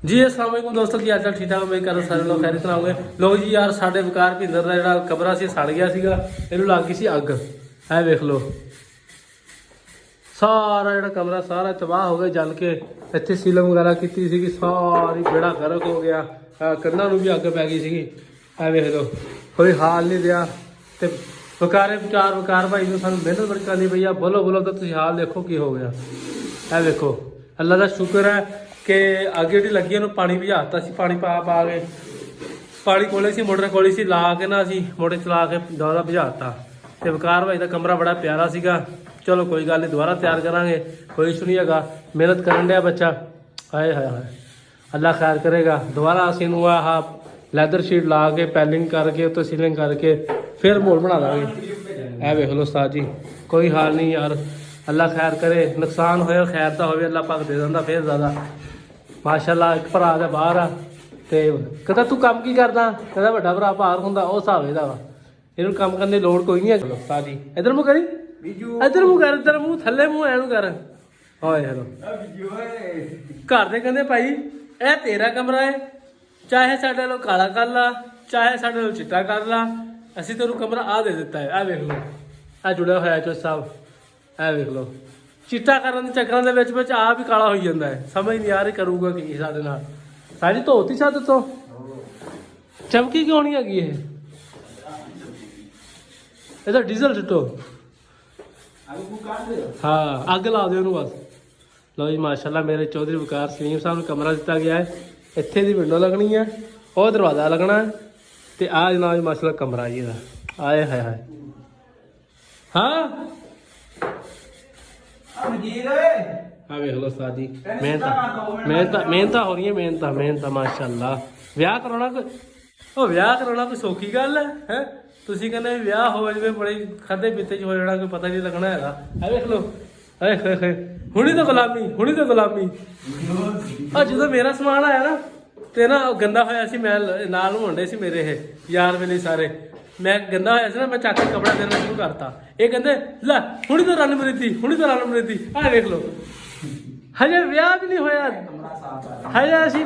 जी अस्सलाम वालेकुम दोस्तों की हाल ठीक ठाक उम्मीद कर सारे लोग खैरियत ਨਾਲ ਹੋਗੇ ਲੋ ਜੀ ਯਾਰ ਸਾਡੇ ਵਕਾਰ ਭਿੰਦਰ ਦਾ ਜਿਹੜਾ ਕਮਰਾ ਸੀ ਸੜ ਗਿਆ ਸੀਗਾ ਇਹਨੂੰ ਲੱਗ ਗਈ ਸੀ ਅੱਗ ਐ ਵੇਖ ਲੋ ਸਾਰਾ ਜਿਹੜਾ ਕਮਰਾ ਸਾਰਾ ਤਬਾਹ ਹੋ ਗਿਆ ਜਲ ਕੇ ਇੱਥੇ ਸੀਲਿੰਗ ਵਗੈਰਾ ਕੀਤੀ ਸੀਗੀ ਸਾਰੀ ਬੇੜਾ ਗਰਕ ਹੋ ਗਿਆ ਕੰਨਾਂ ਨੂੰ ਵੀ ਅੱਗ ਪੈ ਗਈ ਸੀਗੀ ਐ ਵੇਖ ਲੋ ਕੋਈ ਹਾਲ ਨਹੀਂ ਰਿਹਾ ਤੇ ਵਕਾਰ ਭਾਈ ਨੂੰ ਸਾਨੂੰ ਮਿਹਨਤ ਬੜੀ ਕਰਨੀ ਪਈ ਆ ਬੋਲੋ ਤਾਂ ਤੁਸੀਂ ਹਾਲ ਦੇਖੋ ਕੀ ਹੋ ਗਿਆ ਐ ਵੇਖੋ ਅੱਲਾ ਦਾ ਸ਼ੁਕਰ ਹੈ कि अगे जी लगी उन्होंने पानी भिजाता पानी पा के पानी कोले से मोटर कोले से ला के ना असी मोटर चला के दोबारा भिजाता तो वकार भाई का कमरा बड़ा प्यारा सीगा चलो कोई गल नहीं दोबारा तैयार करांगे कोई इशू नहीं है मेहनत करन दिया बच्चा हाय हाय हाय अल्लाह खैर करेगा दोबारा असी आह लैदर शीट ला के पैलिंग करके उत्ते सीलिंग करके फिर मोड़ बना देंगे ऐ वेख लो उस्ताद जी कोई हाल नहीं यार अल्लाह खैर करे नुकसान होया खैर तो होवे अल्लाह पाक दे दिंदा फिर ज़्यादा माशाअल्लाह एक भरा है बाहर आ ते कहता तू काम की करदा कहता बड़ा भरा बाहर हुंदा उस हिसाब दा वा इहनूं काम करने लोड़ कोई नहीं है उस्ताद जी इधर मुंह करी इधर मुंह कर इधर मुंह थल्ले मुंह ऐनूं कर होए हेलो घर दे कहंदे भाई ਇਹ तेरा कमरा है चाहे साडे लो काला कर ला चाहे साडे लो चिट्टा कर ला ਅਸੀਂ ਤੈਨੂੰ ਕਮਰਾ ਆ ਦੇ ਦਿੱਤਾ ਹੈ ਆ ਵੇਖ ਲਓ ਆ ਜੁੜਿਆ ਹੋਇਆ ਚੋ ਸਾਹਿਬ ਆ ਵੇਖ ਲਓ चिट्टा करने के चक्कर के आप ही काला हो जाता है समझ नहीं आ रही करूँगा कि साढ़े नाल सारी धोती छत तो चमकी क्यों नहीं हैगी ये डीजल सुटो हाँ अग ला दो बस लो जी माशाल्लाह मेरे चौधरी वकार सलीम साहब को कमरा दिता गया है इत्थे दी विंडो लगनी है और दरवाजा लगना है तो आ जनाब माशाल्लाह कमरा जी का आए हाय हाय हाँ वेख लो सादी मेहनत हो रही है मेहनत माशाअल्लाह ब्याह कराना कोई सौखी गल है तुसी कहने ब्याह हो जाए बड़े खादे पीते हो जाना कोई पता नहीं लगना है वेख लो हुणी तो गुलामी जो मेरा समान आया ना तो ना गंदा होया सी मैं नाल होंडे सी मेरे यार मेरे सारे मैं गंदा होया ना मैं चक के कपड़ा देना शुरू करता ये कहते लै हुणी तो रन मरीती आ देख लो हजे ब्याह भी नहीं होया हजे असी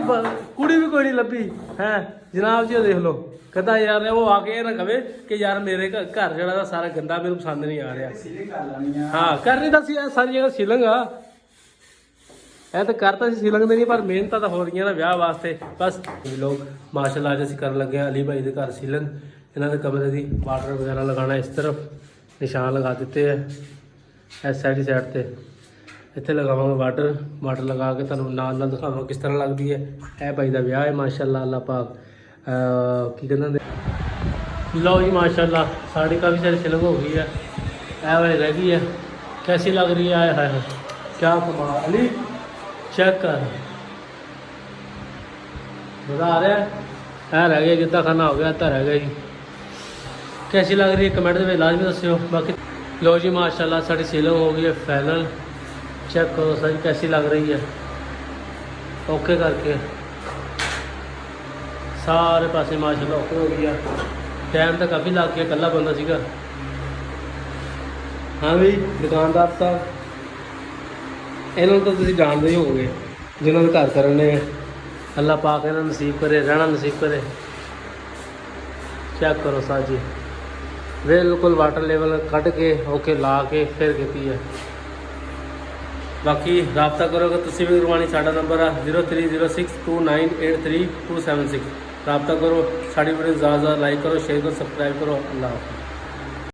कुड़ी भी कोई नहीं लभी है जनाब जी देख लो कहता यार वो आके ये ना कहे कि यार मेरे घर जरा सारा गंदा मेरे पसंद नहीं आ रहा हाँ करनी तो सारी जगह सीलिंग आ तो करता सीलिंग नहीं पर मेहनत तो हो रही ना ब्याह वास्ते बस लोग माशाअल्लाह अज असीं कर लगे अली भाई के घर सीलिंग इन्हों के कमरे की वाटर वगैरह लगाना इस तरफ निशान लगा दिते है इस साइड से इतने लगावे वाटर लगा के तुहानूं नाल दिखावां किस तरह लगती है यह भाई का ब्याह है माशाअल्लाह अल्लाह पाक की कहते लो जी माशाअल्लाह साड़ी काफ़ी सारी सिलिंग हो गई है यह वाली रह गई है कैसी लग रही है हाय क्या कमाल अली चेक कर मज़ा आ रहा है रह गया जितना खाना हो गया तो रह गया जी कैसी लग रही है कमेंट में लाजमी दस्यो बाकी लो जी माशाल्लाह साड़ी सीलिंग हो गई है फाइनल चेक करो सर कैसी लग रही है ओके करके सारे पासे माशाल्लाह ओके हो गया टाइम तो काफ़ी लग गया कल्ला बंदा सीगा हाँ भी दुकानदार साहब इन्होंने तो तुम जानते ही होगे जिन्होंने घर करने अल्लाह पाक इन्होंने नसीब करे रहना नसीब करे चेक करो सर जी बिल्कुल वाटर लेवल कट के ओके ला के फिर की है बाकी रबता करोगे तुम भी करवानी साडा नंबर है 03062983 276 रबता करो साड़ी वीडियो ज़्यादा लाइक करो शेयर करो सब्सक्राइब करो अल्लाह हाफ़िज़।